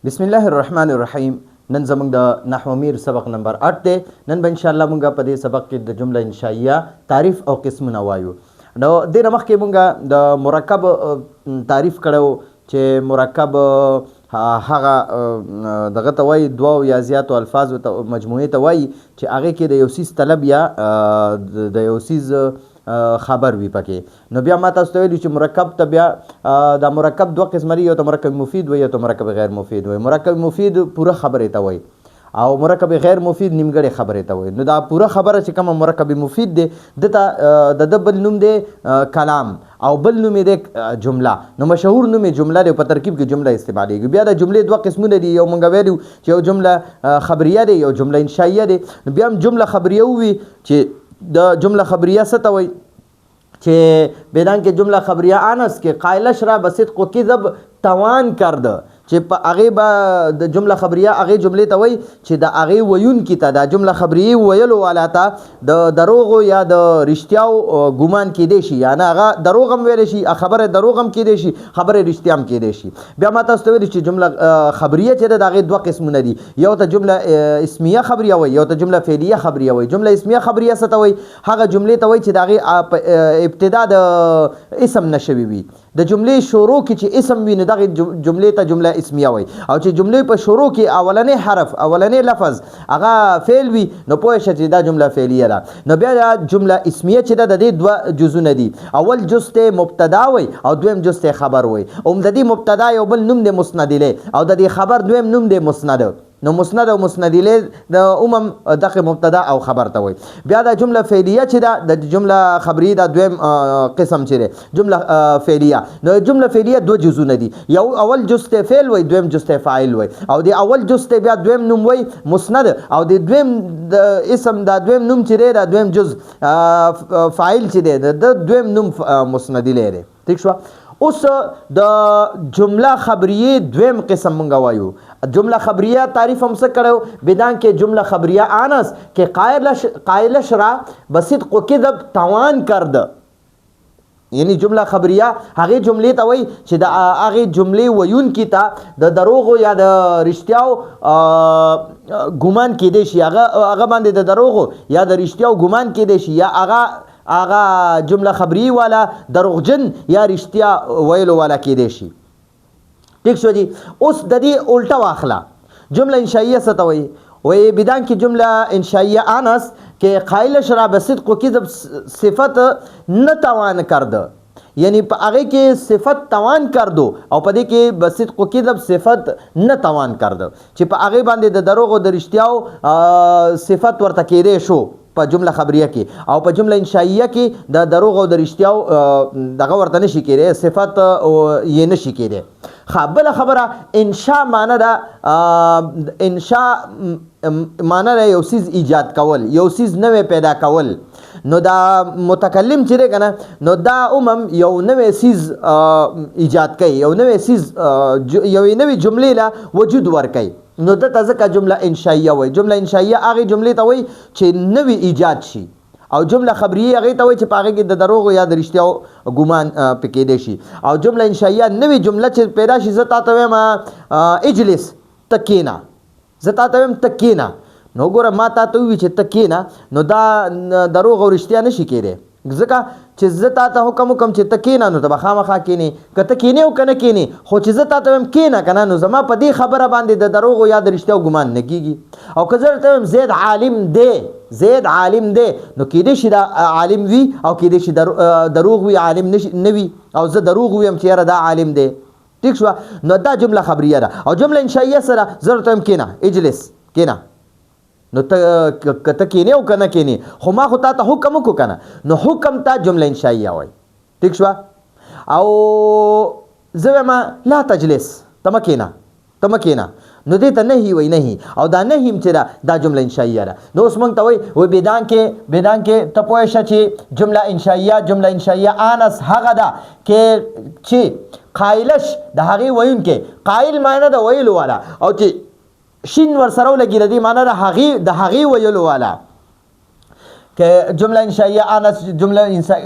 بسم الله الرحمن الرحیم. نن زموږ د نحو میر سبق نمبر 8 دی. نن به ان شاء الله مونږ په دې سبق کې د جمله انشائیه تعریف او قسمونه وایو. نو دې نه مخکې مونږ د مرکب تعریف کړو چې مرکب هغه دغه ته وایي دوه یا زیاتو الفاظو ته مجموعې ته وایي چې هغې کې د یو څیز طلب یا د یو څیز خبر وي پکې. نو بیا ما تاسو ته ویلي چې مرکب ته بیا دا مرکب دوه قسمه دي، یو ته مرکب مفید وایي، یو ته مرکب غیر مفید وایي. مرکب مفید پوره خبرې ته وایي او مرکب غیر مفید نیمګړې خبرې ته وایي. نو دا پوره خبره چې کومه مرکب مفید دی دته د بل نوم دی کلام او بل نوم دی جمله. نو مشهور نوم جمله دی، په ترکیب کې جمله استعمالیږي. بیا د جملې دوه قسمونه دي، یو مونږ ویلو چې یو جمله خبریه دی، یو جمله انشائیه دی. نو بیا هم جمله خبریه وي چې د جمله خبریه څه ته وایي چې بیدان کې جمله خبریه آنس که قائلش را به صدق و کذب توان کرده، چې په هغې به د جمله خبریه هغې جملې ته وایي چې د هغې ویونکي ته دا جمله خبریه ویلو والا ته د دروغو یا د رښتیاو ګمان کیدی شي، یعنې هغه دروغ هم ویلی شي، خبره دروغ هم کیدی شي، خبره رښتیا هم کیدی شي. بیا ما تاسو ته ویلي چې جمله خبریه چې ده د هغې دوه قسمونه دي، یو ته جمله اسمیه خبریه وایي، یو ته جمله فعلیه خبریه وایي. جمله اسمیه خبریه څه ته وایي؟ هغه جملې ته وایي چې د هغې ابتدا د اسم نه شوي وي. د جملې شروع کې چې اسم وي نو دغې جملې ته جمله اسمیه وایي، او چې جملې په شروع کې اولنی حرف اولنی لفظ هغه فعل وي نو پوه شه چې دا جمله فعلیه ده. نو بیا دا جمله اسمیه چې ده د دې دوه جزونه دي. اول جز ته مبتدا وایي او دویم جز ته خبر وایي. د دې مبتدا یو بل نوم دی مسند الیه او د دې خبر دویم نوم دی مسند. نو مسند او مسند الیه د عموم دغه مبتدا او خبر ته وایي. بیا دا جمله فعلیه چې ده د جمله خبریه دا دویم قسم چې دی جمله فعلیه. نو جمله فعلیه دوه جزونه دي، یو اول جز ته فعل وایي، دویم جز ته فاعل وایي. او د اول جز ته بیا دویم نوم وایي مسند، او د دویم د اسم دا دویم نوم چې دی دا دویم جز فاعل چې دی د دویم نوم مسند الیه دی. ٹھیک شو؟ اوس د جمله خبریه دویم قسم مونږ وایو. جمله خبریه تعریف هم څه کړو؟ بدان کې جمله خبریه آنس که قائلش را به صدق و کذب توان کرد، یعنی جمله خبریه هغې جملې ته وایي چې د هغې جملې ویونکي ته د دروغو یا د رښتیاو ګمان کیدی شي، هغه باندې د دروغو یا د رښتیاو ګمان کیدی شي، یا هغه جمله خبریه والا دروغجن یا رښتیا ویلو والا کیدی شي. ٹھیک شو جی؟ اوس د دې الټه واخله. جمله انشائیه څه ته وایي؟ وایي بدان کې جمله انشائیه آنس که قائلش را به صدق و کذب صفت نه توان کرده، یعنی په هغې کې صفت توان کردو او په دې کې به صدق و کذب صفت نه توان کرده، چې په هغې باندې د دروغ او د رښتیاو صفت ورته کیدی شو په جمله خبریه کې. او په جمله انشائیه کې د دروغ او د رښتیاو دغه ورته نشي کیدی، صفت یې نشي کیدی. بله خبره انشاء معنی ده، انشاء معنی ده یو څیز ایجاد کول، یو څیز نوی پیدا کول. نو دا متکلم چې دی که نه نو دا عموم یو نوی څیز ایجاد کوي، یو نوی څیز یوې نوې جملې له وجود ورکوي. نو دته ځکه جمله انشائیه وایي. جمله انشائیه هغې جملې ته وایي چې نوی ایجاد شي، او جمله خبریه هغې ته وایي چې په هغې کې د دروغو یا د رښتیاو ګمان پې کیدی شي. او جمله انشائیه نوې جمله چې پیدا شي، زه تا ته وایم اجلس ته کښېنه، زه تا ته وایم ته کښېنه. نو ګوره ما تا ته ووي چې ته کښېنه، نو دا دروغ او رښتیا نشي کیدی، ځکه چې زه تا ته حکم وکړم چې ته کښېنه نو ته به خامخا کښېنې، که ته کښېنې او که نه کښېنې، خو چې زه تا ته وایم کښېنه که نه نو زما په دې خبره باندې د دروغو یا د رښتیاو ګمان نه کېږي. او که زه درته وایم زید عالم دی، زید عالم دی، نو کیدی شي دا عالم وي او کیدی شي دروغ وي، عالم نه وي، او زه دروغ ویم چې یاره دا عالم دی. ٹھیک شوه؟ نو دا جمله خبریه ده. او جمله انشائیه سره زه درته وایم کښېنه، اجلس کښېنه، نو ته که ته کښېنې او که نه کښېنې، خو ما خو تا ته حکم وکړو که نه، نو حکم ته جمله انشائیه وایي. ٹھیک شوه؟ او زه وایم لا تجلس، ته مه کښېنه، ته مه کښېنه، نو دې ته نهي وایي، نهي. او دا نهي هم چې ده دا جمله انشائیه ده. نو اوس موږ ته وایي بدان کې ته پوه شه چې جمله انشائیه آنس هغه ده چې قائلش د هغې ویونکی، قائل معنی ده ویلو والا، او چې شین ورسره ولګي د دې معنی د هغې ویلو والا، که جمله انشائیه انس جمله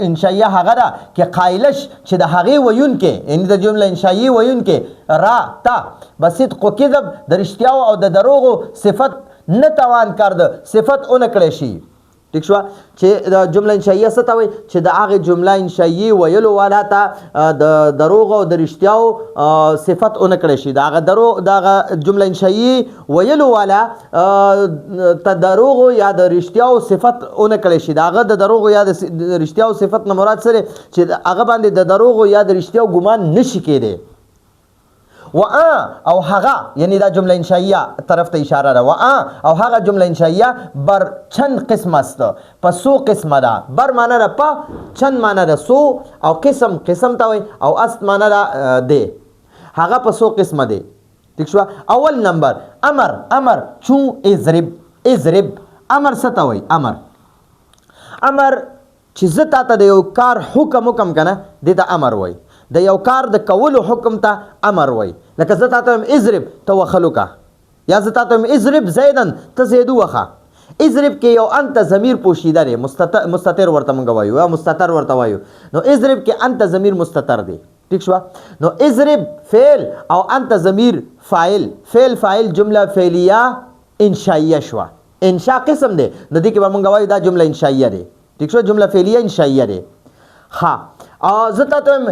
انشائیه هغه ده چې قایلش چې د هغې ویونکې یعنی د جمله انشائیه ویونکې را تا به صدق و کذب د رښتیاو او د دروغو صفت نه توان کرده صفت اونه کړی شي ٹھیک شو چې د جمله انشائیه څه ته وایي چې د هغې جمله انشائیه ویلو والا ته د دروغ او د رښتیاو صفت اونه کړی شي د هغه جمله انشائیه ویلو والا ته دروغ یا د رښتیاو صفت اونه کړی شي د هغه د دروغ یا د رښتیاو صفت نه مراد سره چې هغه باندې د دروغ یا د رښتیاو ګمان نشي کېدی و او هغه یعنی دا جمله انشائیه طرف ته اشاره ده و او هغه جمله انشائیه بر چند قسم است په سو قسمه ده بر معنی ده په چند معنی ده سو او قسم ته وای او است معنی ده ده هغه په سو قسمه ده ٹھیک شو اول نمبر امر چون اضرب امر څه ته وای امر چې زه تاته د یو کار حکم کنه دې ته امر وای د یو کار د کولو حکم ته امر وای لکه زه تاته وایم اضرب ته وخه وکړه یا زه تاته وایم اضرب زیدن ته زید وخه اضرب کې یو انت ضمیر پوشیده دی مستتر ورته موږ وایو یا مستتر ورته وایو نو اضرب کې انت ضمیر مستتر دی ٹھیک شو نو اضرب فعل او انت ضمیر فاعل جمله فعلیه انشائیه شو انشاء قسم دی نو دې کې به موږ وایو دا جمله انشائیه دی ٹھیک شو جمله فعلیه انشائیه دی ها زه تاته وایم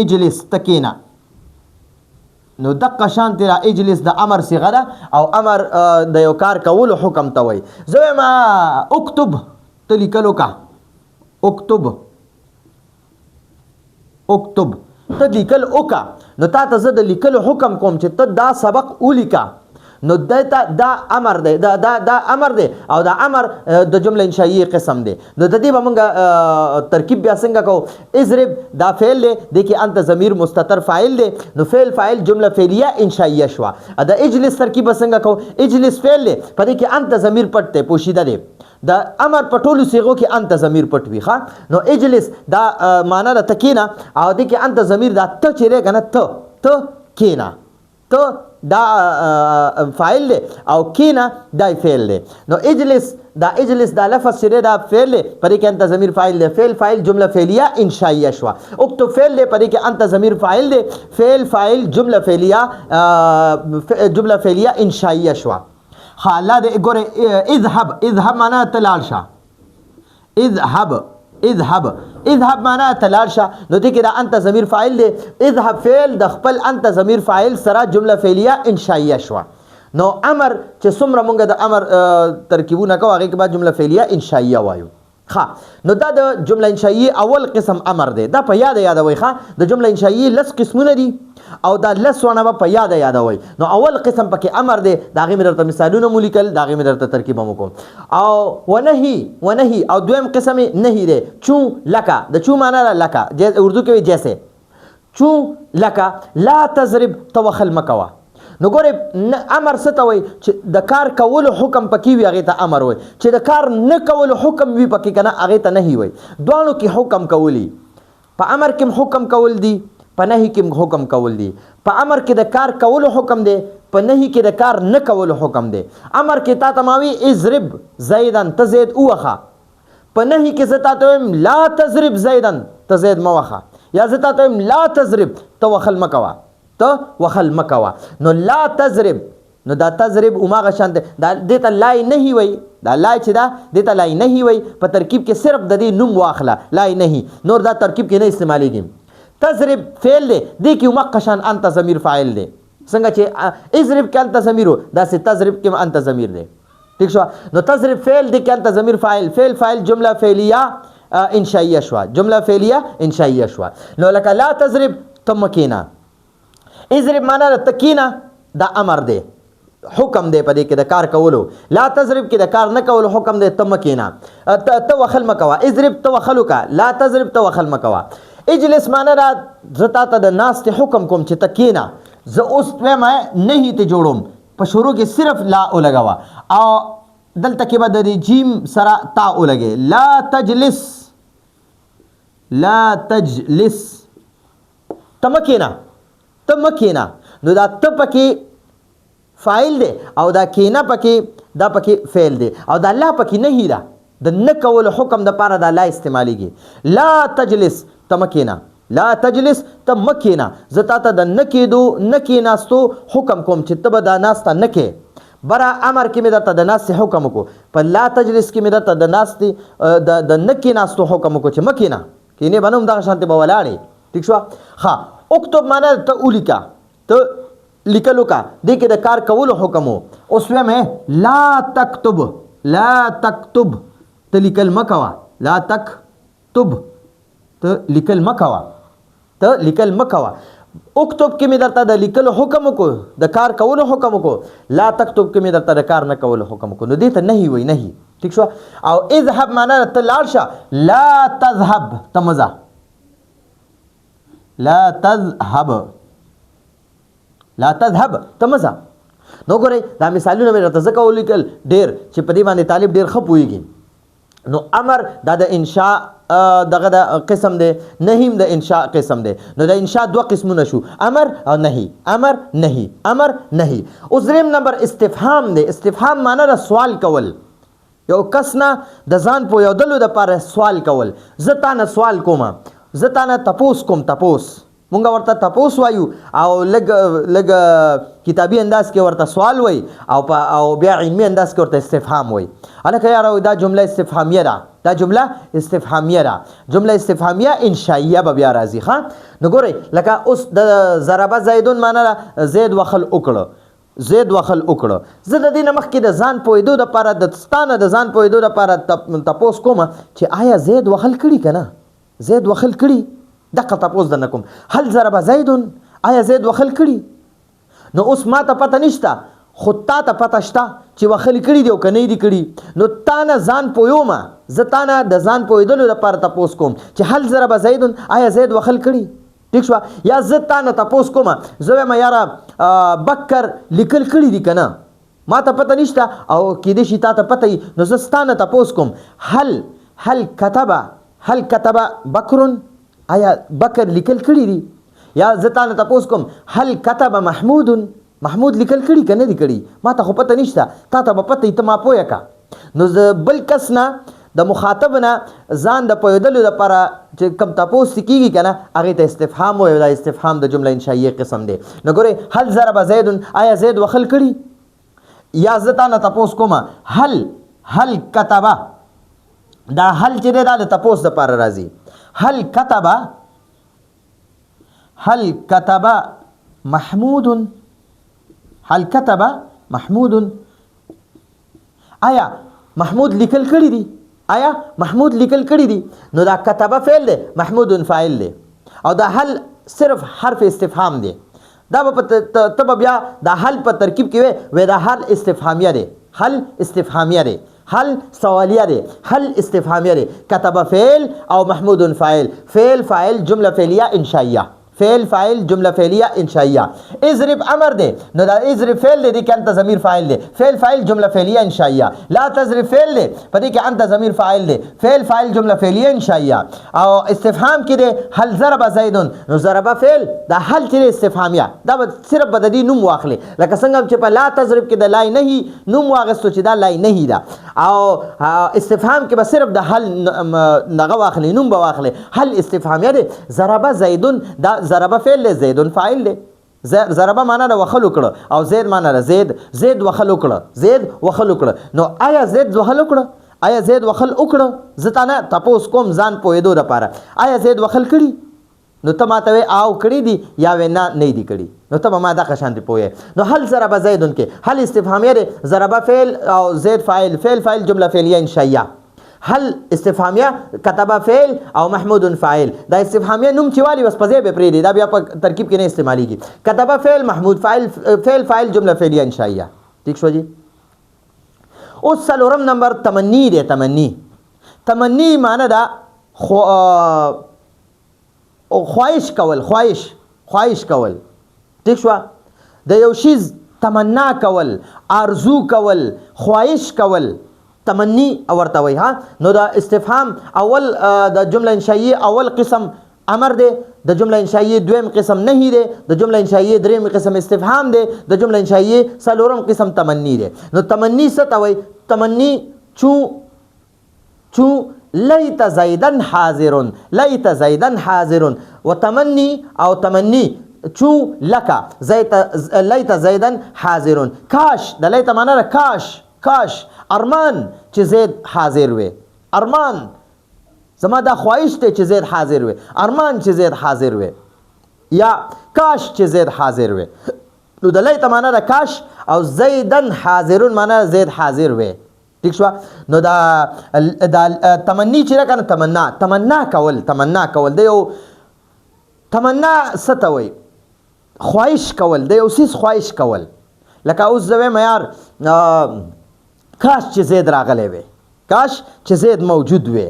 اجلس تکینا نو دقه شان تیرا اجلس د امر صيغه ده او امر د یو کار کولو حکم ته وای زه وایم اکتب ته لیکلو کا اکتب ته لیکل وکا نو تاته زه د لیکلو حکم کوم چې ته دا سبق ولیکا نو دا امر دی دا امر دی او دا امر د جمله انشائیه قسم دی نو د دې به موږ ترکیب بیا څنګه کوو اضرب دا فعل دی د کې انت ضمیر مستتر فاعل دی نو فاعل جمله فعلیه انشائیه شو دا اجلس ترکیب څنګه کوو اجلس فعل دی په دې کې انت ضمیر پټ دی پوشیده دی د امر په ټولو صيغو کې انت ضمیر پټ وي ښه نو اجلس دا معنا د تکینا او د کې انت ضمیر دا ته چیرې کنه ته کینا ته دا فاعل دی او کینا دا فعل دی نو اجلس دا لفظ چې دا فعل دی پرې کې انت ضمیر فاعل دی فاعل جمله فعلیه انشائیه شو اکتب فعل دی پرې کې انت ضمیر فاعل دی فاعل جمله فعلیه انشائیه شو حالا دې ګوره اذهب معنا تلال شه اذهب معنا تلال شه نو دې کې دا انت ضمیر فاعل دی اذهب فعل د خپل انت ضمیر فاعل سره جمله فعلیه انشائیه شو نو امر چې څومره مونږ د امر ترکیبونه کوو هغې کې بعد جمله فعلیه انشائیه وایو ښه نو دا د جمله انشائیه اول قسم امر دی دا په یادوئ ښه د جمله انشائیه لس قسمونه دي او دا لسونه به په یادوئ نو اول قسم پکې امر دی د هغې مې درته مثالونه مو لیکل د هغې مې درته ترکیب هم وکړو او ونهي او دویم قسم یې نهي دی چون لکه د چون معنا ده لکه اردو کې وایي جیسے چون لکه لا تضرب ته وخل مه کوه نو ګورې امر څه ته وایي چې د کار کولو حکم پکې وي هغې ته امر وایي چې د کار نه کولو حکم وي پکې که نه هغې ته نهي وایي دواړو کې حکم کولی په امر کې حکم کول دي په نهي کې حکم کول دي په امر کې د کار کولو حکم دی په نهي کې د کار نه کولو حکم دی امر کې تا ته ماوي اضرب زیدن ته زید ووخه په نهي کې زه تا ته وایم لا تضرب زیدن ته زید مه وخه یا زه تا ته وایم لا تضرب ته وخل مه کوه نو لا تضرب نو دا تضرب هماغه شان دی دې ته لای نهي وایي دا لای چې دا دې ته لای نهي وایي په ترکیب کې صرف د دې نوم واخله لای نهي نور دا ترکیب کې نه استعمالیږي تضرب فعل دی دې کې هماغه شان انت ضمیر فاعل دی څنګه چې اضرب کې انت ضمیر و داسې تضرب کې انت ضمیر دی ٹھیک شو نو تضرب فعل دی کې انت ضمیر فاعل جمله فعلیه انشائیه شو جمله فعلیه انشائیه شو نو لکه لا تضرب تمکینا اضرب معنا د تکینا دا امر دی حکم دی په دې کې د کار کولو لا تضرب کې د کار نه کولو حکم دی تمکینا ته وخل مکوا اضرب تو وخلو کا لا تضرب تو وخل مکوا اجلس معنا را زتا ته د ناس ته حکم کوم چې تکینا زه اوس ما نه ته جوړوم په شروع کې صرف لا ولګوا او دلته کې به د جیم سره تا ولګي لا تجلس تمکینا نو دا ته پکې فاعل دی او دا کینا پکې دا پکې فعل دی او دا لا پکې نه هی دا د نه کولو حکم د پاره دا لا استعمالیږي. لا تجلس ته مه کېنه، لا تجلس ته مه کېنه، زه تا ته د نه کېدو نه کېناستو حکم کوم چې ته به دا ناسته نه کې. برا امر کې مې درته د ناستې حکم وکړو، په لا تجلس کې مې درته د ناستې د نه کېناستو حکم وکړو چې مه کېنه، کېنې به نه هم دغه شانتې به ولاړې. ټیک شوه. ښه اکتب معنا ته ولیکه، ته لیکلو کا، دې کې د کار کولو حکم و. اوس ویم لا تکتب، لا تکتب ته لیکل مه کوه، لا تکتب ته لیکل مه کوه، ته لیکل مه کوه. اکتب کې مې درته د لیکلو حکم وکړو، د کار کولو حکم وکړو. لا تکتب کې مې درته د کار نه کولو حکم وکړو، نو دې ته نهي وایي، نهي. ټیک شوه. او اذهب معنا ته لاړ شه، لا تذهب ته مه ځه، لا تذهب، لا تذهب ته مه ځه. نو ګورئ دا مثالونه مې درته ځکه ولیکل ډېر چې په دې باندې طالب ډېر ښه پوهېږي. نو امر دا د انشاء دغه د قسم دی، نهیم د انشاء قسم دی. نو د انشاء دوه قسمونه شو، امر او نهي، امر نهي، امر نهي. اوس دریم نمبر استفهام دی. استفهام معنا د سوال کول، یو کس نه د ځان پوهېدلو دپاره سوال کول. زه تا نه سوال کوم، زه تا نه تپوس کوم، تپوس مونږ ورته تپوس وایو او لږ کتابي انداز کې ورته سوال وایي او بیا علمي انداز کې ورته استفهام وایي. هلکه یاره دا جمله استفهامیه ده، دا جمله استفهامیه ده. جمله استفهامیه انشائیه به بیا راځي. ښه نو ګورئ لکه اوس د ضربه زیدون معنا ده زید وخل وکړه، زید وخل وکړه. زه د دې نه مخکې د ځان پوهېدو دپاره د ستانه د ځان پوهېدو دپاره تپوس کوم چې آیا زید وخل کړي که نه، زید وخل کړي، دقه تپوس درنه کوم. هل ضربه زیدون، آیا زید وخل کړي؟ نو اوس ما ته پته نشته، خو تا ته پته شته چې وخل کړي دي او که نه دي کړي. نو تا نه ځان پوهوم، زه تا نه د ځان پوهېدلو دپاره تپوس کوم چې هل ضربه زیدون، آیا زید وخل کړي؟ ټیک شوه. یا زه تا نه تپوس کوم، زه وایم یاره بکر لیکل کړي دي که نه، ما ته پته نشته او کیدای شي تا ته پته وي. نو زه ستا نه تپوس کوم هل کتبه بکرون، آیا بکر لیکل کړي دي؟ یا زه تا نه تپوس کوم هل کتب محمودون، محمود لیکل کړي که نه دي کړي؟ ما ته خو پته نشته، تا ته به پته وي، ته ما پوهه که. نو زه بل کس نه د مخاطب نه ځان د پوهېدلو دپاره چې کوم تپوس کېږي که نه هغې ته استفهام وایو. دا استفهام د جمله انشائیه قسم دی. نو ګورئ هل ضربه زیدون، آیا زید وخل کړي؟ یا زه تا نه تپوس کوم هل کتبه، دا هل چې دی دا د تپوس دپاره راځي. هل كتب محمود، هل كتب محمود، آیا محمود لیکل کړي دي؟ آیا محمود لیکل کړي دي؟ نو دا کتبه فعل دی، محمود فاعل دی، او دا هل صرف حرف استفهام دی. دا به ته بیا دا هل په ترکیب کې وی دا هل استفهامیه دی، هل استفهامیه دی، هل سوالیه دی، هل استفهامیه دی. کتب فعل او محمود فاعل، فعل فاعل جمله فعلیه انشائیه، فعل فاعل جمله فعلیه انشائیه. اضرب امر دی، نو دا اضرب فعل دی کې انت ضمیر فاعل دی، فعل فاعل جمله فعلیه انشائیه. لا تضرب فعل دی په دې کې انت ضمیر فاعل دی، فعل فاعل جمله فعلیه انشائیه. او استفهام کې دی هل ضرب زیدون، نو ضرب فعل دا هل چې استفهامیه، دا صرف به د دې نوم واخلي لکه څنګه چې په لا تضرب کې د لای نهي نوم واغستو چې دا لای نهي ده، او استفهام کې به صرف د هل نغه واخلي، نوم به واخلي. هل استفهامیه دی. ضرب زیدون دا ضربه فعل دی، زیدون فاعل دی. ضربه معنا د وخل وکړه او زید معنا د زید وخل وکړه، زید وخل وکړه. نو آیا زید وخل وکړه؟ آیا زید وخل وکړه؟ زه تا نه تپوس کوم ځان پوهېدو دپاره، آیا زید وخل کړي؟ نو ته ما ته وایې او کړي دي یا وایې نه دي کړي، نو ته به ما دغه شانتې پوهې. نو هل ضربه زیدون کې هل استفهامیه دی، ضربه فعل او زید فاعل، فعل فاعل جمله فعلیه انشائیه. هل استفهامیه، کتبه فعل او محمود فاعل. دا استفهامیه نوم چې والي بس په ځای به پرېږدي، دا بیا په ترکیب کې نه استعمالیږي. کتبه فعل، محمود فاعل، فعل فاعل جمله فعلیه انشائیه. ٹھیک شو جی. اوس څلورم نمبر تمنی دی. تمنی معنی دا خواهش کول، خواهش کول. ٹھیک شو. د یو شی تمنا کول، آرزو کول، خواهش کول، تمنی ورته وایي. ها نو دا استفهام اول د جمله انشائیه اول قسم امر دی، د جمله انشائیه دویم قسم نهی دی، د جمله انشائیه دریم قسم استفهام دی، د جمله انشائیه څلورم قسم تمنی دی. نو تمنی څه ته وایي؟ تمنی چون چو لیت زیدن حاضرون، لیت زیدن حاضرون. و تمنی او تمنی چو لکا لیت زیدن حاضرون. کاش، د لیت معنا ده کاش، کاش ارمان چې زید حاضر وي، ارمان زما دا خواهش دی چې زید حاضر وي، ارمان چې زید حاضر وي، یا کاش چې زید حاضر وي. نو د لیت معنا ده کاش او زیدن حاضرون معنا زید حاضر وي. ٹھیک شو. نو دا تمنی چې راکنه تمنا کول، تمنا کول د یو تمنا څه ته وایي؟ خواهش کول، د یو څیز خواهش کول. لکه اوس زه وایم یار کاش چې زید راغلی وی، کاش چې زید موجود وی،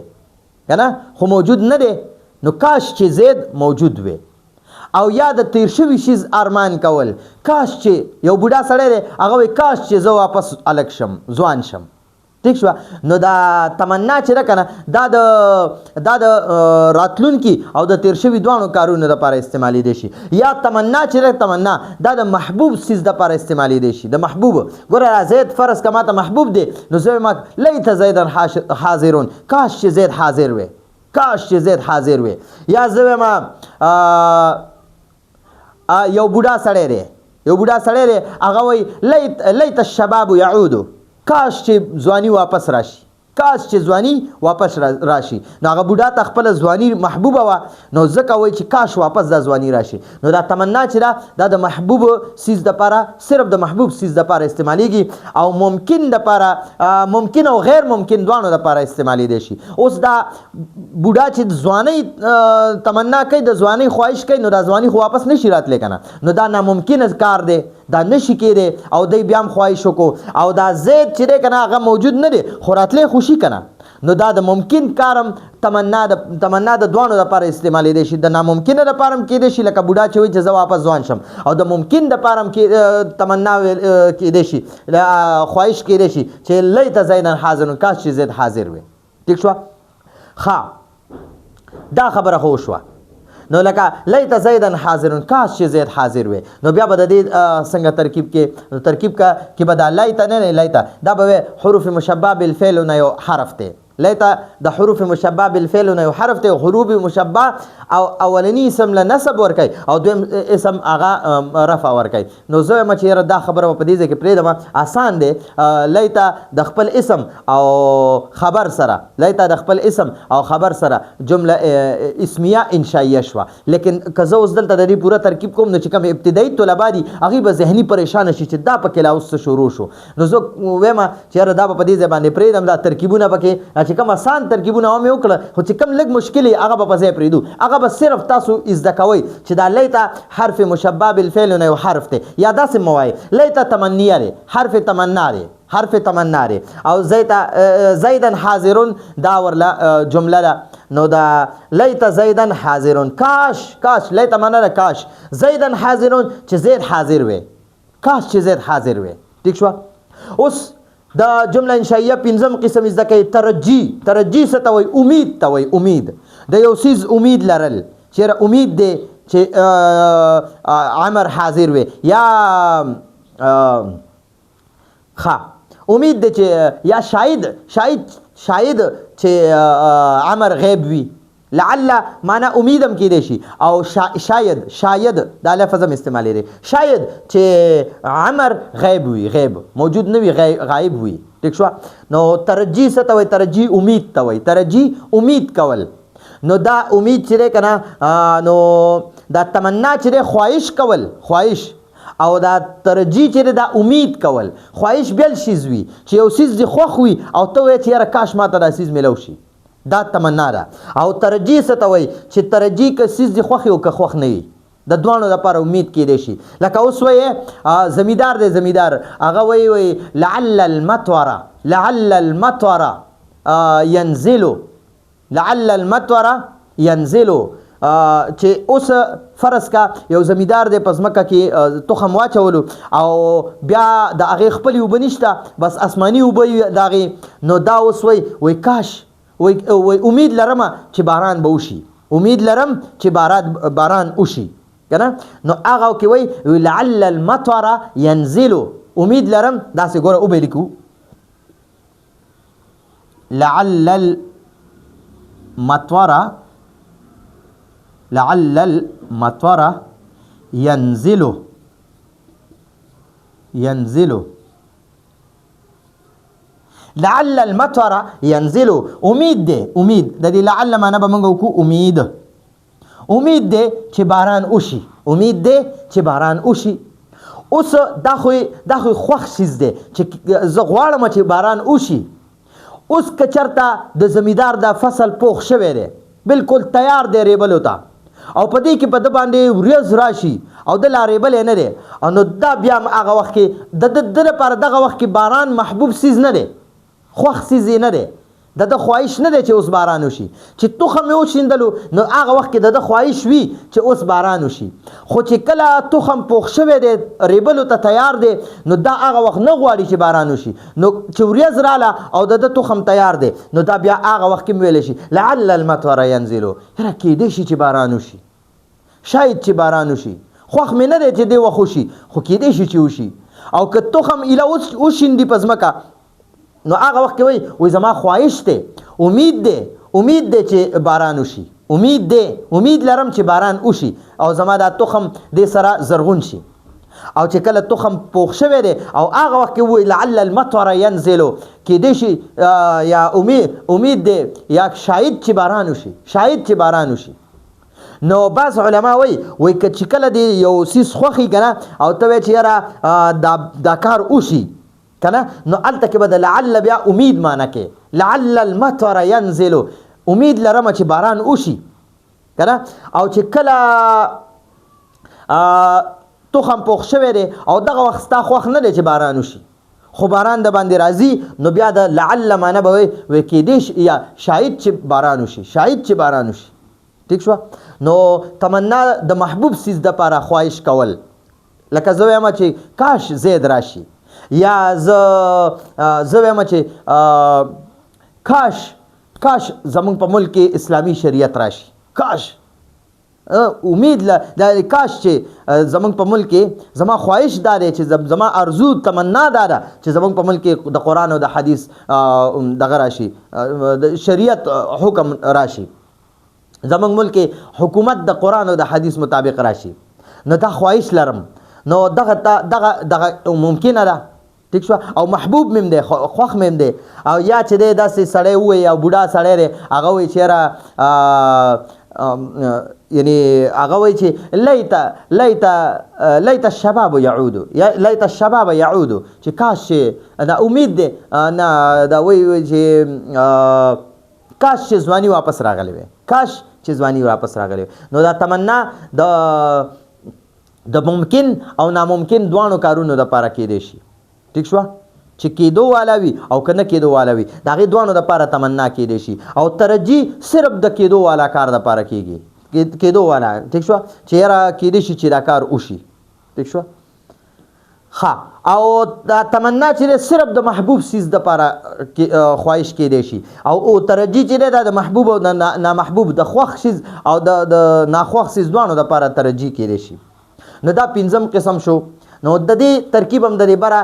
که نه خو موجود نه دی، نو کاش چې زید موجود وی. او یا د تیر شوي شیز ارمان کول، کاش چې یو بوډا سړی دی هغه وایي کاش چې زه واپس هلک شم، ځوان شم. ٹھیک شو. نو دا تمنا چې ده که نه دا د راتلونکي او د تیر شوي دواړو کارونو دپاره استعمالیدی شي. یا تمنا چې ده تمنا دا د محبوب څیز دپاره استعمالیدی شي، د محبوب. ګوره زید فرض که ماته محبوب دی نو زه وایم لیت زیدن حاضرون، کاش چې زید حاضر وی، کاش چې زید حاضر وی. یا زه وایم یو بوډا سړی دی، یو بوډا سړی دی هغه وایي لیت الشباب یعودو، کاش چې ځواني واپس راشي، کاش چې ځواني واپس راشي. نو هغه بوډا ته خپله ځواني محبوبه وه، نو ځکه وایي چې کاش واپس دا ځواني راشي. نو دا تمنا چې ده دا د محبوب څیز دپاره، صرف د محبوب څیز دپاره استعمالیږي، او ممکن دپاره، ممکن او غیر ممکن دواړو دپاره استعمالیدی شي. اوس دا بوډا چې د ځوانۍ تمنا کوي، د ځوانۍ خواهش کوي، نو دا ځواني خو واپس نشي راتلی که نه، نو دا ناممکنه کار دی، دا نشي کېدی. او دی بیا هم خواهش وکړو او دا زید چې دی که نه هغه موجود نه دی خو راتلی خو شي که نه، نو دا د ممکن کار هم تمنا د دواړو دپاره استعمالیدی شي. د ناممکنه دپاره هم کېدی شي، لکه بوډا چې وایي چې زه واپس ځوان شم، او د ممکن دپاره هم تمنا کېدی شي، خواهش کېدی شي چې لیت زیدن حاضرون، کاش چې زید حاضر وي. ٹھیک شوه. ښه، دا خبره خو وشوه. نو لکه لیت زیدن حاضرون، کاش چې زید حاضر وي. نو بیا به د دې څنګه ترکیب کې، ترکیب کې به دا لیت نه لیت دا به حروف مشبه بالفعل نه یو حرف دی. لیت د حروف مشبه بالفعل نه یو حرف دی. حروف مشبه او اولنی اسم له نسب ورکوي او دویم اسم هغه رفع ورکوي. نو زه وایم چې یاره دا خبره په دې ځای کې پرېږدم، آسان دی. لیت د خپل اسم او خبر سره، لیت د خپل اسم او خبر سره جمله اسمیه انشائیه شوه. لیکن که زه اوس دلته د دې پوره ترکیب کوم نو چې کوم ابتدایي طلبا دي هغوی به ذهني پریشانه شي چې دا پکې لا اوس څه شروع شو. نو زه وایم چې یاره دا به په دې ځای باندې پرېږدم، دا ترکیبونه پکې چې کوم آسان ترکیبونه هم یې وکړه، خو چې کوم لږ مشکل یې هغه به په ځای پرېږدو. هغه به صرف تاسو زده کوئ چې دا لیت حرف مشبه بالفعل نه یو حرف دی. یا داسې مه وایئ لیت تمنیه دی، حرف تمنا دی، حرف تمنا دی. او زیدن حاضرون دا ورله جمله ده. نو دا لیت زیدن حاضرون، کاش، کاش لیت معنا ده کاش، زیدن حاضرون چې زید حاضر وي، کاش چې زید حاضر وي. ٹھیک شوه. اوس دا جمله انشائیه پنځم قسم زده کوي. ترجی، ترجی څه ته وایي؟ امید ته وایي. امید د یو څیز امید لرل، چېرې امید دی چې عمر حاضر وي، یا امید دی چې یا شاید چې عمر غیب وي. لعل معنا امید هم کېدی شي، او شاید دا لفظ هم استعمالی دی. شاید چې عمر غیب وي، غیب موجود نه وي، غایب وي. ٹھیک شوه. نو ترجی څه ته وایي؟ ترجی امید ته وایي. ترجی امید کول. نو دا امید چې دی که نه، نو دا تمنا چې دی خواهش کول، خواهش، او دا ترجی چې دی دا امید کول. خواهش بل شیز وي چې یو څیز دې خوښ وي او ته وایې چې یاره کاش ماته دا څیز میلو شي، دا تمنا ده. او ترجی څه ته وایي؟ چې ترجی که څیز دې خوښ وي او که خوښ نه وي، د دوانو دپاره امید کېدی شي. لکه اوس وایې زمیدار دی، زمیدار هغه وایي لعل المطوره، لعل المطوره ینزلو، لعل المطوره ینزلو. چې اوس فرض کا یو زمیدار دی په ځمکه کې تخم واچولو او بیا د هغې خپلې اوبه نشته، بس اسماني اوبه وي د هغې. نو دا اوس وایي کاش، وایي امید لرم چې باران به وشي، امید لرم چې باران وشي، که نه. نو هغه کې وایي لعل المطوره ینزلو، امید لرم. داسې ګوره وبې لیکو، لعل المطر ينزل لعل المطر ينزل امید ده امید د دې لعل معنا به موږ وکړو امید ده چې باران وشي امید ده چې باران وشي اوس دا خو خوښ شیز دی چې زه غواړم چې باران وشي اوس که چېرته د زمیندار دا فصل پوخ شوی دی بلکل تیار دی ریبلو ته او په دې کې په ده باندې وریځ راشي او د لا ریبلی نه دی او نو دا بیا هغه وخت کې د لپاره دغه وخت کې باران محبوب سیز نه دی خوښ سیز یې نه دی د ده خواهش نه دی چې اوس باران وشي چې تخم یې وشیندلو نو هغه وخت کې د ده خواهش وي چې اوس باران وشي خو چې کله تخم پوخ شوی دی ریبلو ته تیار دی نو دا هغه وخت نه غواړي چې باران وشي نو چې وریځ راله او د ده تخم تیار دی نو دا بیا هغه وخت کې ویلی شي لعل المطر ينزلو یاره کیدی شي چې باران وشي شاید چې باران وشي خوښ مې نه دی چې دې وخت وشي خو کیدی شي چې وشي او که تخم ایله وشیندي په ځمکه نو هغه وخت کې وایي زما خواهش دی امید دی چې باران وشي امید لرم چې باران وشي او زما دا تخم دې سره زرغون شي او چې کله تخم پوخ شوی دی او هغه وخت کې وایي لعل المطر ينزلو کیدی شي یا امید دی یا شاید چې باران وشي نو بعض علما وایي که چې کله دی یو څیز خوښي که نه او ته وایې چې یاره دا کار وشي کنه نو الته کې به د لعل بیا امید معنی کې لعل المطر ينزل امید لرم چې باران وشي کنه او چې کله تخم پوخ شوی دی او دغه وخت ستا خوښ نه دی چې باران وشي خو باران د باندې راځي نو بیا د لعل معنی به وایي کیدی یا شاید چې باران وشي ٹھیک شو نو تمنا د محبوب سیز د لپاره خواهش کول لکه زه وایم چې کاش زید راشي یا زه وایم چې کاش زمونږ په ملک کې اسلامي شریعت راشي کاش امید کاش چې زمونږ په ملک کې زما خواهش دا دی چې زما ارزو تمنا دا ده چې زمونږ په ملک کې د قرآن او د حدیث دغه راشي د شریعت حکم راشي زمونږ ملک حکومت د قرآن او د حدیث مطابق راشي نو دا خواهش لرم نو دغه ممکنه ده ٹھیک شو او محبوب مم دی خوښ مم دی او یا چې دی داسې سړی ووایي او بوډا سړی دی هغه وایي چې یاره یعنی هغه وایي چې لیت الشباب یعودو یا لیت الشباب یعودو چې کاش چې دا امید دی نه دا وایي چې کاش چې ځواني واپس راغلی وي نو دا تمنا د ممکن او ناممکن دواړو کارونو دپاره کیدی شي ٹھیک شو چې کېدو والا وي او که نه کېدو والا وي د هغې دواړو دپاره تمنا کیدی شي او ترجی صرف د کېدو والا کار دپاره کیږي کېدو والا ٹھیک شو چې یاره کیدی شي چې دا کار وشي ٹھیک شو ښه او دا تمنا چې صرف د محبوب سیز دپاره خواهش کیدی شي او ترجی چې دا د محبوب او د نامحبوب د خوښ سیز او د ناخوښ سیز دواړو دپاره ترجی کیدی شي نو دا پنځم قسم شو نو د دې ترکیب هم د دې بره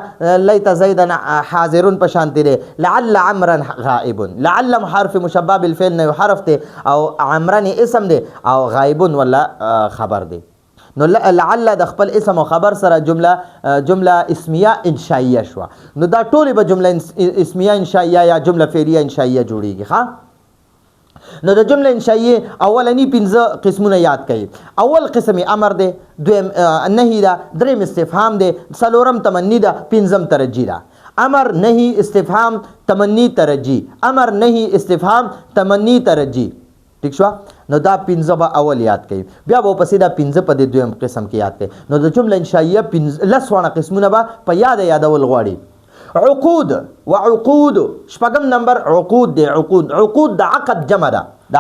لیت زیدن حاضرون په شانتې دی لعل عمرا غائب لعل حرف مشبه بالفعل نه یو حرف دی او عمرن اسم دی او غائبون ولا خبر دی نو لعل د خپل اسم او خبر سره جمله اسمیه انشائیه شوه نو دا ټولې به جمله اسمیه انشائیه یا جمله فعلیه انشائیه جوړیږي ښه نو د جمله انشائیه اولنی 15 قسمونه یاد کړئ اول قسم امر دی دویم نهی ده دریم استفهام دی څلورم تمنی ده پنځم ترجی ده امر نهی استفهام تمنی ترجی امر نهی استفهام تمنی ترجی ٹھیک شو نو دا 15 به اول یاد کړئ بیا به پسې دا 15 په دې دویم قسم کې یاد کړئ نو د جمله انشائیه 15 قسمونه به په یادول غواړي عقود وعقود شپږم نمبر عقود دی عقود د عقد جمع ده د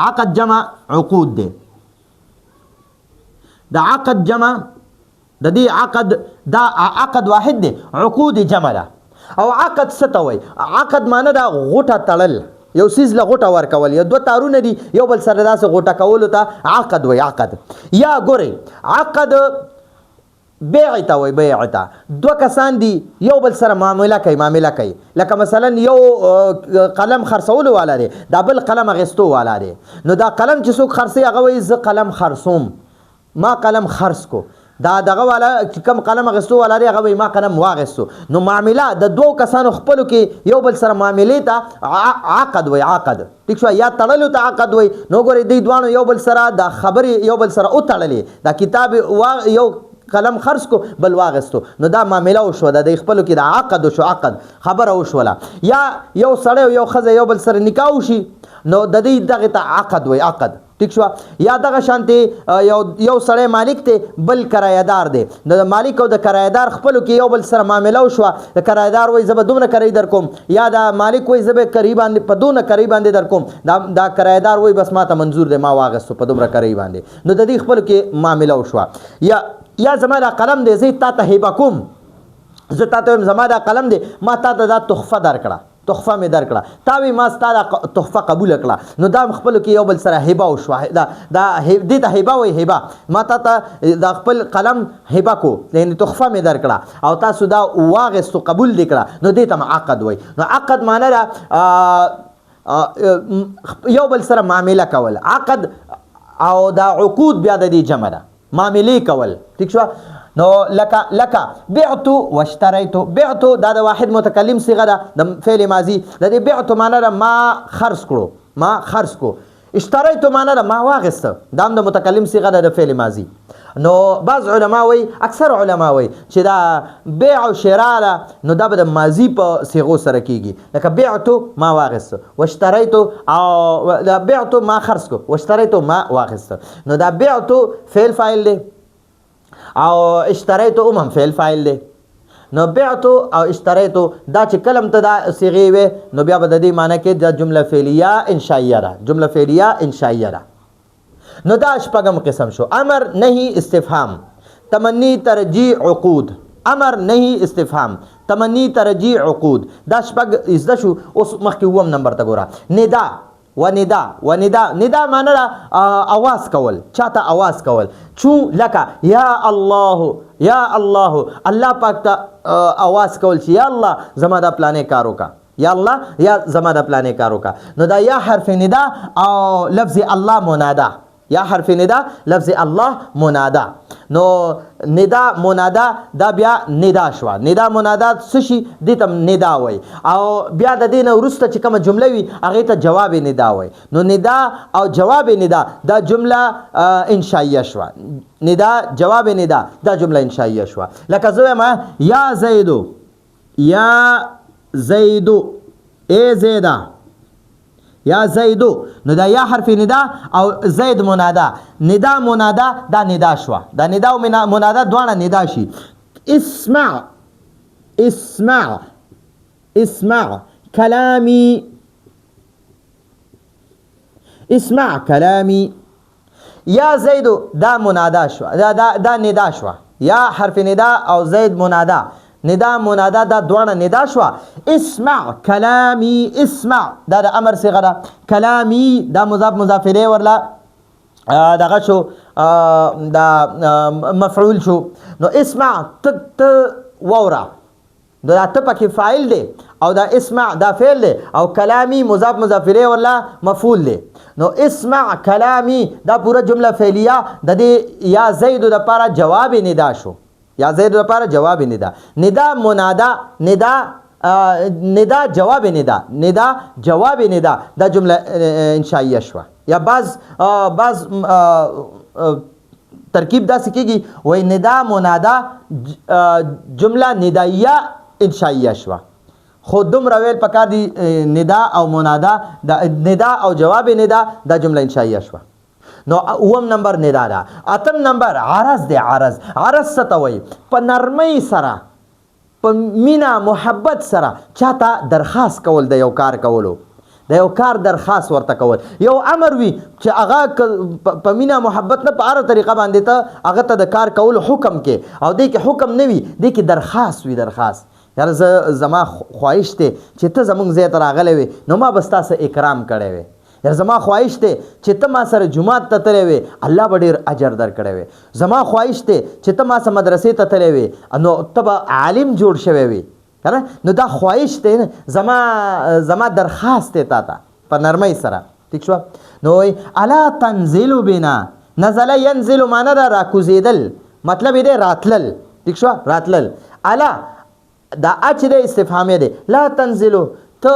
عقد جمع عقود دی د عقد جمع د دې عقد دا عقد واحد دی عقود جمع ده او عقد څه ته وایي عقد معنی دا غوټه تړل یو سیز له غوټه ورکول یا دوه تارونه دي یو بل سره داسې غوټه کولو ته عقد وایي عقد یا ګورئ عقد بیع ته وایي بیع ته. دوه کسان دي یو بل سره معامله کوي لکه مثلا یو قلم خرڅولو والا دی دا بل قلم اخیستو والا دی. نو دا قلم چې څوک خرڅوي هغه وایي زه قلم خرڅوم ما قلم خرڅ کو. دا دغه والا چې کوم قلم اخیستو والا دی هغه وایي ما قلم واخیستو. نو معامله د دوو کسانو خپلو کې یو بل سره معاملې ته عقد وایي عقد. ٹھیک شو یا تړلو ته عقد وایي. نو ګورئ دوی دواړو یو بل سره دا خبرې یو بل سره وتړلې دا کتاب یو قلم خرڅ کو بل واغستو نو دا معامله وشوه د خپلو کې د عقد وشو عقد خبره وشوله. یا یو سړی او یو ښځه یو بل سره نکاح وشي نو د دې دغه ته عقد وایي عقد. ٹھیک شو یا دغه شانتي یو سړی مالک دی بل کرایه‌دار دی د مالک او د کرایه‌دار خپلو کې یو بل سره معامله وشوه. د کرایه‌دار وایي زه به دومره کرایه در کوم یا د مالک وایي زه به کرایه باندې په دونه کرایه باندې در کوم. دا کرایه‌دار وایي بس ما ته منظور دی ما واغستو په دومره کرایه باندې. نو د دې خپلو کې معامله وشوه. یا زما دا قلم دی زه تا ته هبه کوم زه تا ته زما دا قلم دی ما تا ته دا تحفه درکړه تحفه مې درکړه تا وی ما ستا دا تحفه قبول کړه. نو دا خپلو کې یو بل سره هبه وشوه. دا دې ته هبه وایي هبه ما تا ته دا خپل قلم هبه کو یعنې تحفه مې درکړه او تاسو دا واغستو قبول دې کړه نو دې ته عقد وایي. نو عقد معنی یو بل سره معامله کول عقد او دا عقود بیا د دې جمع ده معاملې کول. ٹھیک شو نو لکه بعت واشتریت. بعت دا د واحد متکلم صيغه ده د فعل ماضي. د دې بعت معنی ده ما خرڅ کړو ما خرڅ کو. اشتریت معنی ده ما واغسته دا هم د متکلم صيغه ده د فعل ماضي. نو بعض علما وایي اکثر علما وایي چې دا بیع او شراء ده نو دا به د ماضي په صيغو سره کیږي لکه بعت ما واغسته واشتریت او دا بعت ما خرڅ کو واشتریت ما واغسته. نو دا بعت فعل فاعل دی او اشتریت هم فعل فاعل دی. نو بعت او اشتریت دا چې کلم ته دا صيغې وي نو بیا به د دې معنی کې د جمله فعلیه انشائیه ده جمله فعلیه انشائیه ده. نو دا شپږم قسم شو امر نهی استفهام تمنی ترجیع عقود. امر نهی استفهام تمنی ترجیع عقود دا شپږ زده شو. اوس مخکې اووم نمبر ته ګوره ندا ندا معنی اواز کول چاته اواز کول چو لکه یا الله الله پاک ته اواز کول چې یا الله زما دا پلانې کار وکړه یا الله یا زما دا پلانې کار وکړه. نو دا یا حرف ندا او لفظ الله منادا یا حرف ندا لفظ الله منادا. نو ندا منادا دا بیا ندا شو. ندا منادا څه شي دې ته ندا وای او بیا د دې نه وروسته چې کومه جمله وي هغې ته جواب ندا وای. نو ندا او جواب ندا دا جمله انشائیه شوه. ندا جواب ندا دا جمله انشائیه شوه. لکه زه وایم یا زیدو ای زیده یا زیدو. نو دا یا حرف ندا او زید منادا. ندا منادا دا ندا شوا. دا ندا او منادا دواړه ندا شي. اسمع کلامی. یا زیدو دا منادا شوا دا ندا شوا. یا حرف ندا او زید منادا ندا منادا دا دوانه ندا شوا. اسمع کلامی اسمع دا د امر صيغه ده. کلامی دا مضاف الیه ورلا دغه شو دا مفعول شو. نو اسمع ت وورا دا ته پکې فاعل دی او دا اسمع دا فعل دی او کلامی مضاف الیه ورلا مفعول دی. نو اسمع کلامی دا پورا جمله فعلیه د دې یا زید د لپاره جواب ندا شو. یا زید لپاره جواب ندا. ندا منادا ندا جواب ندا دا جمله انشائیه شوه. یا بعض ترکیب داسې کېږي وایي ندا منادا جمله نداییه انشائیه شوه. خو دومره ویل پکار دي ندا او منادا ندا او جواب ندا دا جمله انشائیه شوه. نو اوم نمبر ندا ده. اتم نمبر عرض دی. عرض څه ته وایي په نرمۍ سره په مینا محبت سره چاته درخواست کول د یو کار کولو د یو کار درخواست ورته کول. یو امر وي چې هغه په مینا محبت نه په هره طریقه باندې ته هغه ته د کار کولو حکم کې او دې کې حکم نه وي دې کې درخواست وي. درخواست یاره زما خواهش دی چې ته زمونږ ځای ته راغلی وې نو ما به ستا څه اکرام کړی وې یار زما خواهش دی چې ته ما سره جمعات ته تللی وې الله به ډېر اجر درکړی وې. زما خواهش دی چې ته ما سره مدرسې ته تللی وې نو ته به عالم جوړ شوی وې که نه. نو دا خواهش دی زما درخواست دی تا ته په نرمۍ سره. ٹھیک شوه. نو وایي الا تنزلو بنا. نزله ینزلو معنی ده راکوزېدل، مطلب یې دی راتلل. ٹھیک شوه، راتلل. الا دا اچ دی استفهامي دی. لا تنزلو ته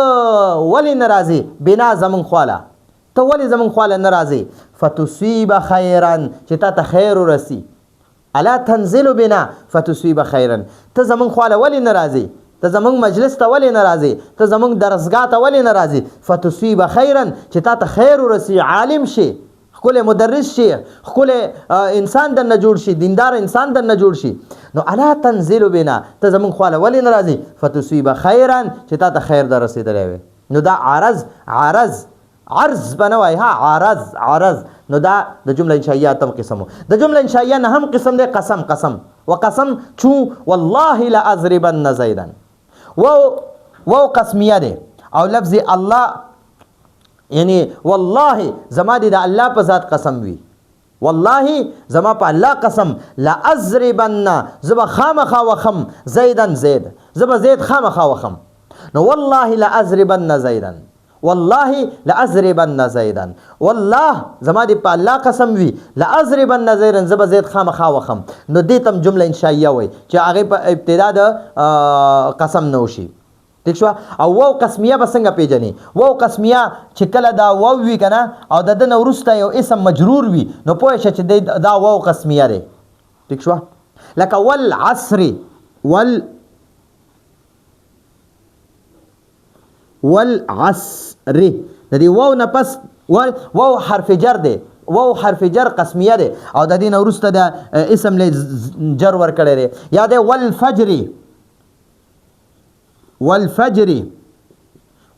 ولې نه راځې بنا زمونږ خواله، ته ولې زمونږ خواله نه راځې فتصیب خیرا چې تا ته خیر ورسي. الا تنزلو بنا فتصیب خیرا ته زمونږ خواله ولې نه راځې، ته زمونږ مجلس ته ولې نه راځې، ته زمونږ درسګاه ته ولې نه راځې فتصیب خیرا چې تا ته خیر ورسي، عالم شي، ښکلی مدرس شي، ښکلی انسان درنه جوړ شي، دیندار انسان درنه جوړ شي. نو الا تنزلو بنا ته زمونږ خواله ولې نه راځې فتصیب خیرا چې تا ته خیر در رسېدلی وي. نو دا عرض به نه وایي، عرض. نو دا د جمله انشائیه اتم قسم و. د جمله انشائیه نهم قسم دی قسم. وقسم چون والله لاضربن زیدا. و قسمیه دی او لفظ الله یعنی والله زما دی د الله په ذات قسم وي، والله زما په الله قسم لاضربن زبا خامخا وخم زیدن زید، زبا زید خامخا وخم. نو والله لاضربن زیدن، والله لاضربن زیدن، والله زما دی په الله قسم وي لاضربن زیدن زبا زید خامخا وخم. نو دې تم جمله انشائیه وای چې هغه په ابتدا د قسم نه وشي. ٹھیک شو. او واو قسمیه به څنګه پیژنې؟ واو قسمیه چې کله دا واو وي که نه او د ده نه وروسته یو اسم مجرور وي نو پوه شه چې دا واو قسمیه دی. ٹھیک شو. لکه والعصر والعصر د دې واو نه پس واو حرف جر دی، واو حرف جر قسمیه دی او د دې نه وروسته د اسم له جر ورکړی دی. یا دی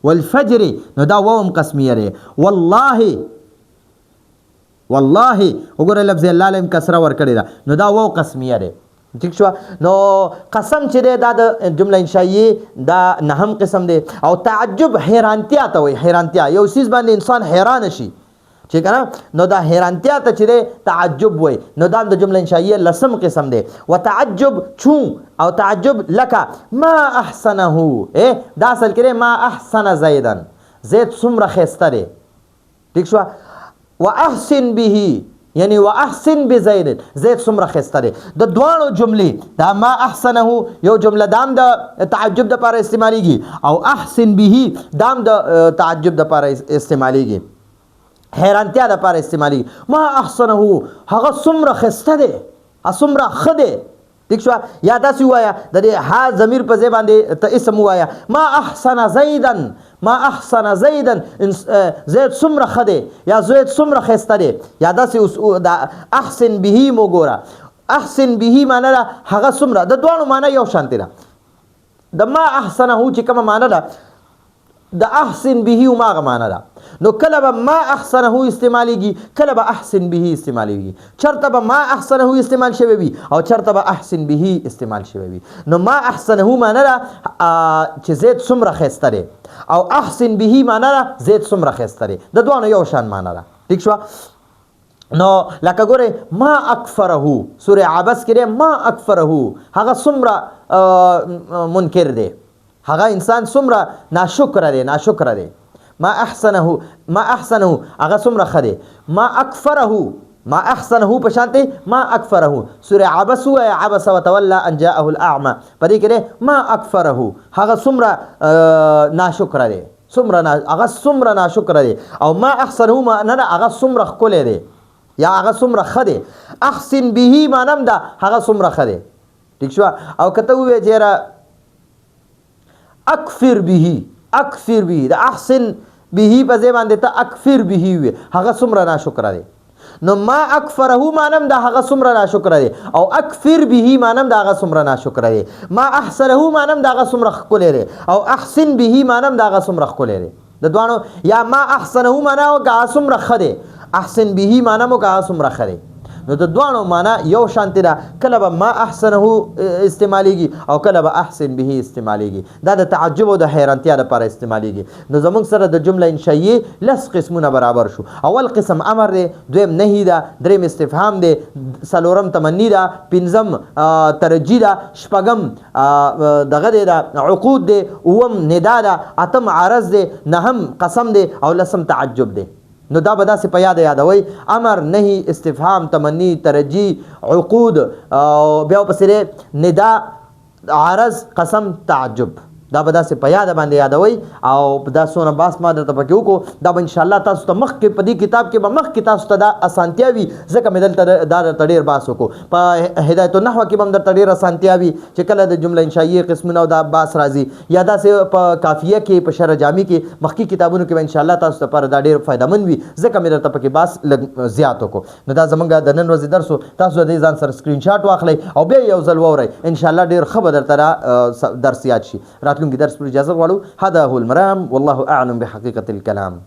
والفجر نو دا واو هم قسمیه دی. والله وګوره لفظ الله لم کسره ورکړی دا نو دا واو قسمیه دی. ٹھیک شو. نو قسم چې دی دا د جمله انشائیه دا نهم قسم دی. او تعجب حیرانتیا ته وایي، حیرانتیا یو څیز باندې انسان حیران شي چې که نه نو دا حیرانتیا ته چې دی تعجب وایي. نو دا د جمله انشائیه لسم قسم دی. وتعجب چون او تعجب لکه ما احسنه دا اصل کې دی ما احسن زیدن، زید څومره ښایسته دی. ٹھیک شو. واحسن به یعنی واحسن بزید زید څومره ښایسته دی. د دواړو جملې دا ما احسنه یو جمله دام د تعجب دپاره استعمالیږي او احسن به دام د تعجب دپاره استعمالیږي، حیرانتیا دپاره استعمالیږي. ما احسنه هغه څومره ښایسته دی، څومره ښه دی. ٹھیک شو. یا داسې ووایه د دې ها ضمیر په ځای باندې ته اسم ووایه ما احسن زیدن، ما احسن زیدن زید څومره ښه دی یا زید څومره ښایسته دی. یا داسې دا احسن به مو ګوره، احسن به معنی ده هغه څومره، د دواړو معنی یو شانتې ده. د ما احسنه چې کومه معنی ده د احسن به هماغه معنی ده. نو کله به ما احسنه استعمالیږي، کله به احسن به استعمالیږي. چرته به ما احسنه استعمال شوی وي او چرته به احسن به استعمال شوی وي. نو ما احسنه معنی ده چې زید څومره ښایسته دی او احسن به معنی ده زید څومره ښایسته دی. د دوانو یو شان معنی ده. ٹھیک شو. نو لکه ګورئ ما اکفره سوره عبس کې دی ما اکفره هغه څومره منکر دی، هغه انسان څومره ناشکره دی. ما احسنه هغه څومره ښه دی. ما احسنه په شان دی ما اکفره. سوره عبس ووایه عبس وتولى ان جاءه الاعمى په دې کې دی ما اکفره هغه څومره ناشکره دی، هغه څومره ناشکره دی. او ما احسنه معنی ده هغه څومره ښکلی دی یا هغه څومره ښه دی. احسن به معنی هم ده هغه څومره ښه دی. ٹھیک شو. او که ته ووایې چې یاره اکفر به د احسن به په ځای باندې ته اکفر به وي هغه څومره ناشکره دی. نو ما اکفره مانم دا هغه څومره ناشکره دی او اکفر به مانم دا هغه څومره ناشکره دی. ما احسنه مانم دا هغه څومره ښکلی دی او احسن به مانم دا هغه څومره ښکلی دی. د دوانو یا ما احسنه معنا او که څومره ښه دی، احسن به معنا مو که څومره ښه دی. نو د دوانو معنا یو شانتی ده، کله به ما احسنه استعمالیږي او کله به احسن به استعمالیږي، دا د تعجب او د حیرانتیا لپاره استعمالیږي. نو زمونږ سره د جمله انشائیه لس قسمونه برابر شو. اول قسم امر دی، دویم نهی ده، دریم استفهام دی، څلورم تمنی ده، پنځم ترجی ده، شپږم دغه دی ده عقود دی، اوم ندا ده، اتم عرض دی، نهم قسم دی او لسم تعجب دی. نو دا به داسې په یادوئ امر، نهی، استفهام، تمنی، ترجی، عقود، بیا ورپسې ندا، عرض، قسم، تعجب. دا به داسې په یاد باندې یادوئ او دا څونه باس ما درته پکې وکړو، دا به انشاءالله تاسو ته مخکې په دې کتاب کې به مخکې تاسو ته دا اسانتیا وي، ځکه مې دلته دا درته ډېر باس وکړو. په هدایت النحو کې به هم درته ډېر اسانتیا وي چې کله د جمله انشائیه قسمونه او دا باس راځي، یا داسې په کافیه کې، په شرح جامع کې، مخکې کتابونو کې به انشاءالله تاسو ته لپاره دا ډېر فایدهمند وي، ځکه مې درته پکې باس لږ زیات وکړو. نو دا زمونږ د نن ورځې درس و، تاسو د دې ځان سره سکرین شاټ واخلئ او بیا یو ځل واورئ، انشاءالله ډېر ښه به درته درس یاد شي. راتلونکي درس پر اجازه غواړو. هذا هو المرام والله اعلم بحقيقة الكلام.